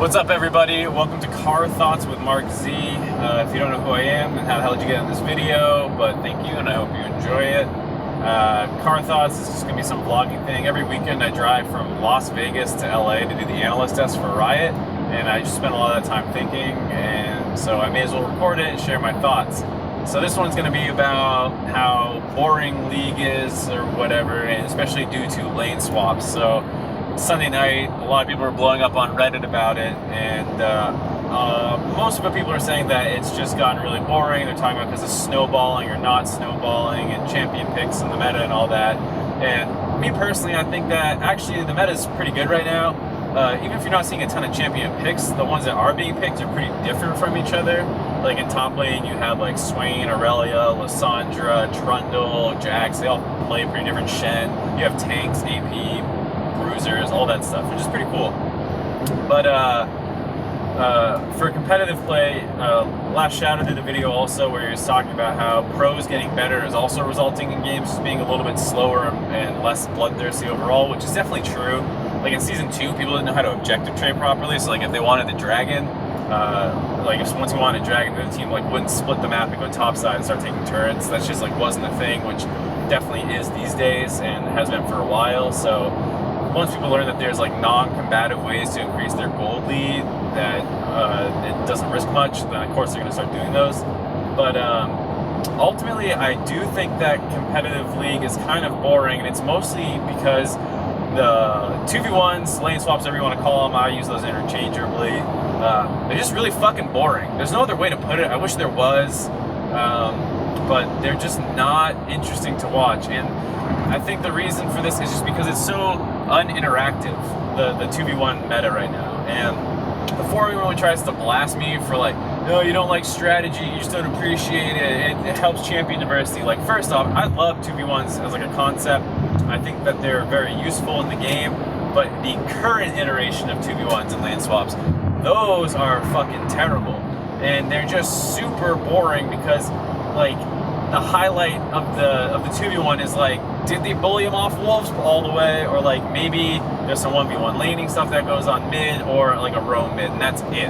What's up, everybody? Welcome to Car Thoughts with Mark Z. If you don't know who I am and how the hell did you get in this video, but thank you and I hope you enjoy it. Car Thoughts is just going to be some vlogging thing. Every weekend I drive from Las Vegas to LA to do the analyst test for Riot, and I just spend a lot of time thinking, and so I may as well record it and share my thoughts. So this one's going to be about how boring League is or whatever, and especially due to lane swaps. So Sunday night, a lot of people are blowing up on Reddit about it, and most of the people are saying that it's just gotten really boring. They're talking about because of snowballing or not snowballing and champion picks and the meta and all that. And me personally, I think that actually the meta is pretty good right now. Even if you're not seeing a ton of champion picks, the ones that are being picked are pretty different from each other. Like in top lane, you have like Swain, Aurelia, Lissandra, Trundle, Jax. They all play pretty different. Shen. You have tanks, AP, bruisers, all that stuff, which is pretty cool. But for competitive play, last shout-out to the video also where he was talking about how pros getting better is also resulting in games just being a little bit slower and less bloodthirsty overall, which is definitely true. Like in Season 2, people didn't know how to objective trade properly, so like if they wanted the dragon, like if once you wanted a dragon, the team like wouldn't split the map and go topside and start taking turrets. That's just like wasn't a thing, which definitely is these days and has been for a while. So once people learn that there's like non-combative ways to increase their gold lead, that it doesn't risk much, then of course they're going to start doing those. But ultimately, I do think that competitive League is kind of boring, and it's mostly because the 2v1's, lane swaps, whatever you want to call them, I use those interchangeably, they're just really fucking boring. There's no other way to put it. I wish there was, but they're just not interesting to watch. And I think the reason for this is just because it's so uninteractive, the 2v1 meta right now. And before everyone tries to blast me for like, no, you don't like strategy, you just don't appreciate it, it helps champion diversity. Like, first off, I love 2v1s as like a concept. I think that they're very useful in the game, but the current iteration of 2v1s and lane swaps, those are fucking terrible. And they're just super boring because like the highlight of the 2v1 is like, did they bully him off wolves all the way, or like maybe there's some 1v1 laning stuff that goes on mid, or like a roam mid, and that's it.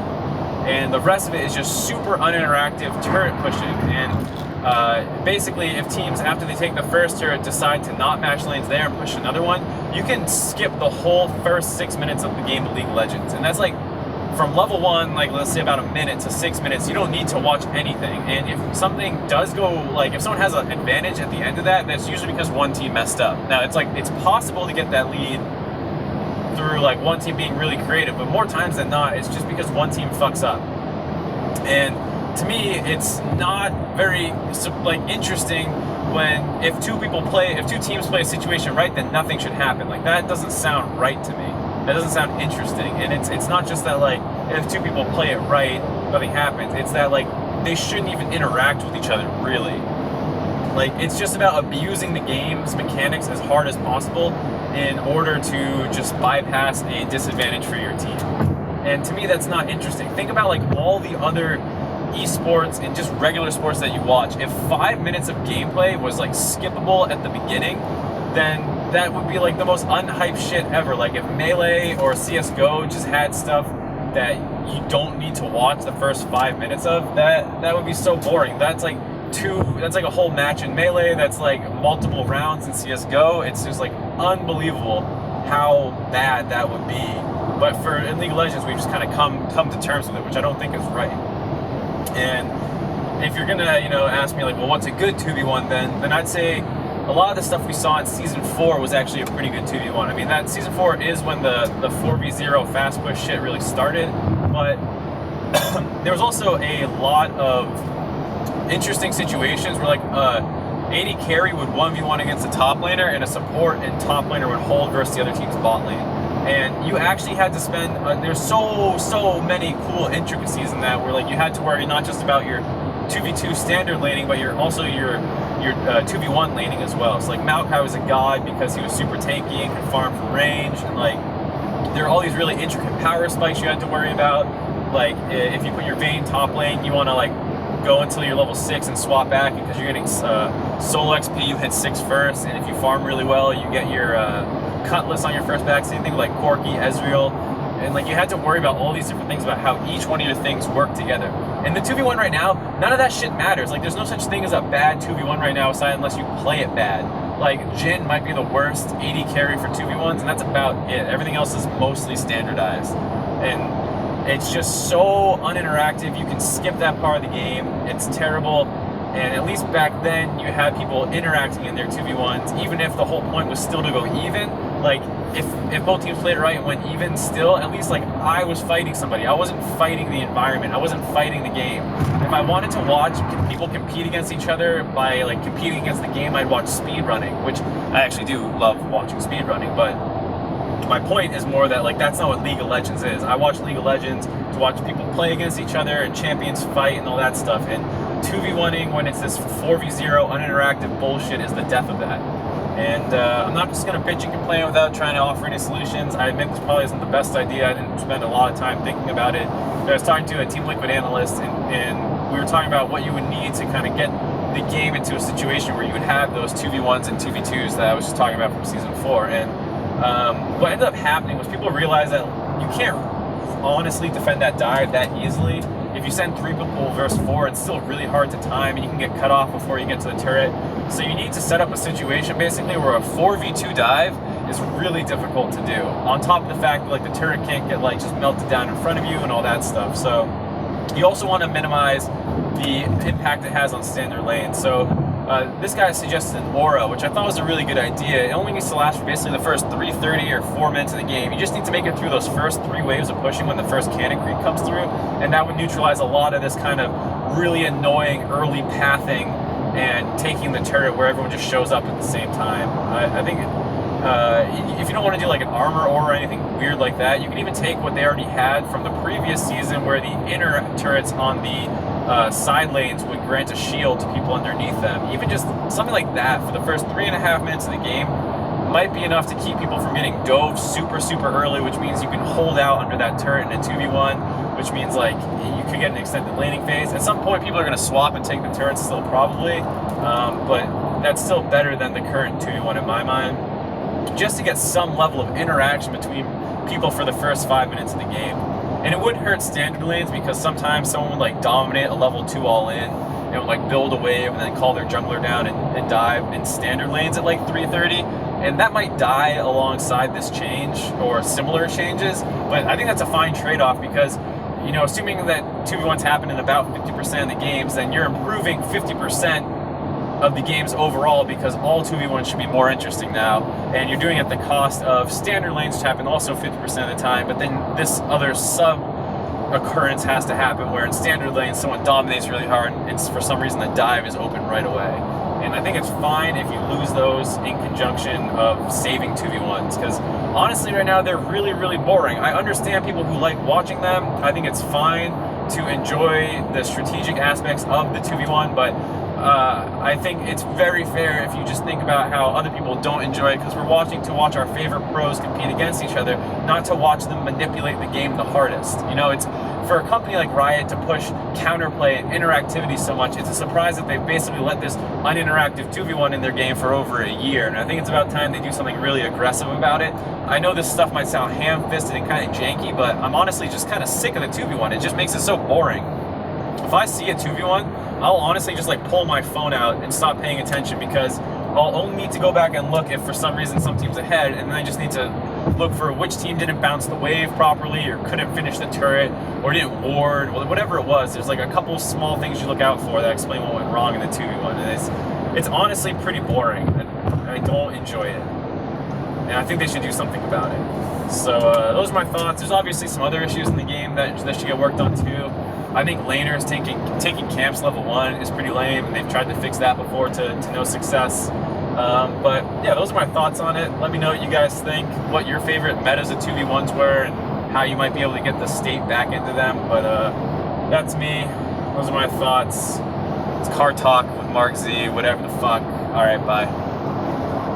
And the rest of it is just super uninteractive turret pushing. And basically, if teams after they take the first turret decide to not match lanes there and push another one, you can skip the whole first 6 minutes of the game of League of Legends, and that's like from level 1, like let's say about a minute to 6 minutes, you don't need to watch anything. And if something does go, like if someone has an advantage at the end of that, that's usually because one team messed up. Now it's like, it's possible to get that lead through like one team being really creative, but more times than not, it's just because one team fucks up. And to me, it's not very like interesting when if two teams play a situation right, then nothing should happen. Like that doesn't sound right to me. That doesn't sound interesting. And it's not just that like if two people play it right, nothing happens. It's that like they shouldn't even interact with each other, really. Like it's just about abusing the game's mechanics as hard as possible in order to just bypass a disadvantage for your team. And to me, that's not interesting. Think about like all the other esports and just regular sports that you watch. If 5 minutes of gameplay was like skippable at the beginning, then that would be like the most unhyped shit ever. Like if Melee or CSGO just had stuff that you don't need to watch the first 5 minutes of, that would be so boring. That's like a whole match in Melee, that's like multiple rounds in CSGO. It's just like unbelievable how bad that would be. But in League of Legends, we've just kind of come to terms with it, which I don't think is right. And if you're gonna, ask me like, well, what's a good 2v1 then I'd say a lot of the stuff we saw in Season 4 was actually a pretty good 2v1. I mean, that Season 4 is when the 4v0 fast push shit really started, but there was also a lot of interesting situations where like AD carry would 1v1 against a top laner, and a support and top laner would hold versus the other team's bot lane. And you actually had to spend, there's so many cool intricacies in that, where like you had to worry not just about your 2v2 standard laning, but also your 2v1 laning as well. So like Maokai was a god because he was super tanky and could farm from range, and like there are all these really intricate power spikes you had to worry about. Like if you put your Vayne top lane, you want to like go until you're level 6 and swap back, because you're getting solo XP, you hit 6 first, and if you farm really well, you get your Cutlass on your first back. Same thing with like Corki, Ezreal, And like you had to worry about all these different things about how each one of your things work together. And the 2v1 right now, none of that shit matters. Like there's no such thing as a bad 2v1 right now aside unless you play it bad. Like Jhin might be the worst AD carry for 2v1s, and that's about it. Everything else is mostly standardized. And it's just so uninteractive. You can skip that part of the game. It's terrible. And at least back then, you had people interacting in their 2v1s, even if the whole point was still to go even. Like, if both teams played it right and went even still, at least, like, I was fighting somebody. I wasn't fighting the environment. I wasn't fighting the game. If I wanted to watch people compete against each other by, like, competing against the game, I'd watch speedrunning, which I actually do love watching speedrunning, but my point is more that, like, that's not what League of Legends is. I watch League of Legends to watch people play against each other and champions fight and all that stuff. And 2v1ing, when it's this 4v0 uninteractive bullshit, is the death of that. And I'm not just going to bitch and complain without trying to offer any solutions. I admit this probably isn't the best idea. I didn't spend a lot of time thinking about it. But I was talking to a Team Liquid analyst, and we were talking about what you would need to kind of get the game into a situation where you would have those 2v1s and 2v2s that I was just talking about from Season 4. And what ended up happening was people realized that you can't honestly defend that dive that easily. If you send 3 people versus 4, it's still really hard to time, and you can get cut off before you get to the turret. So you need to set up a situation basically where a 4v2 dive is really difficult to do. On top of the fact that like the turret can't get like just melted down in front of you and all that stuff. So you also want to minimize the impact it has on standard lanes. So this guy suggested an aura, which I thought was a really good idea. It only needs to last for basically the first 3:30 or 4 minutes of the game. You just need to make it through those first 3 waves of pushing when the first cannon creep comes through, and that would neutralize a lot of this kind of really annoying early pathing and taking the turret where everyone just shows up at the same time. I think if you don't want to do like an armor or anything weird like that, you can even take what they already had from the previous season where the inner turrets on the side lanes would grant a shield to people underneath them. Even just something like that for the first 3.5 minutes of the game might be enough to keep people from getting dove super early, which means you can hold out under that turret in a 2v1, which means like you could get an extended laning phase. At some point people are going to swap and take the turrets still probably, but that's still better than the current 2v1 in my mind, just to get some level of interaction between people for the first 5 minutes of the game. And it would hurt standard lanes because sometimes someone would like dominate a level 2 all in and would like build a wave and then call their jungler down and dive in standard lanes at like 3:30. And that might die alongside this change or similar changes. But I think that's a fine trade-off because, you know, assuming that 2v1s happen in about 50% of the games, then you're improving 50% of the games overall because all 2v1 should be more interesting now, and you're doing it at the cost of standard lanes, which happen also 50% of the time, but then this other sub occurrence has to happen where in standard lanes someone dominates really hard and for some reason the dive is open right away. And I think it's fine if you lose those in conjunction of saving 2v1s, because honestly right now they're really boring. I understand people who like watching them. I think it's fine to enjoy the strategic aspects of the 2v1, but I think it's very fair if you just think about how other people don't enjoy it, because we're watching to watch our favorite pros compete against each other, not to watch them manipulate the game the hardest. You know, it's for a company like Riot to push counterplay and interactivity so much, it's a surprise that they've basically let this uninteractive 2v1 in their game for over a year, and I think it's about time they do something really aggressive about it. I know this stuff might sound ham-fisted and kind of janky, but I'm honestly just kind of sick of the 2v1. It just makes it so boring. If I see a 2v1, I'll honestly just like pull my phone out and stop paying attention, because I'll only need to go back and look if for some reason some team's ahead, and then I just need to look for which team didn't bounce the wave properly or couldn't finish the turret or didn't ward or whatever it was. There's like a couple small things you look out for that explain what went wrong in the 2v1, and it's honestly pretty boring, and I don't enjoy it, and I think they should do something about it. So those are my thoughts. There's obviously some other issues in the game that should get worked on too. I think laners taking camps level 1 is pretty lame, and they've tried to fix that before to no success. But yeah, those are my thoughts on it. Let me know what you guys think, what your favorite metas of 2v1s were, and how you might be able to get the state back into them. But that's me. Those are my thoughts. It's Car Talk with Mark Z, whatever the fuck. All right, bye.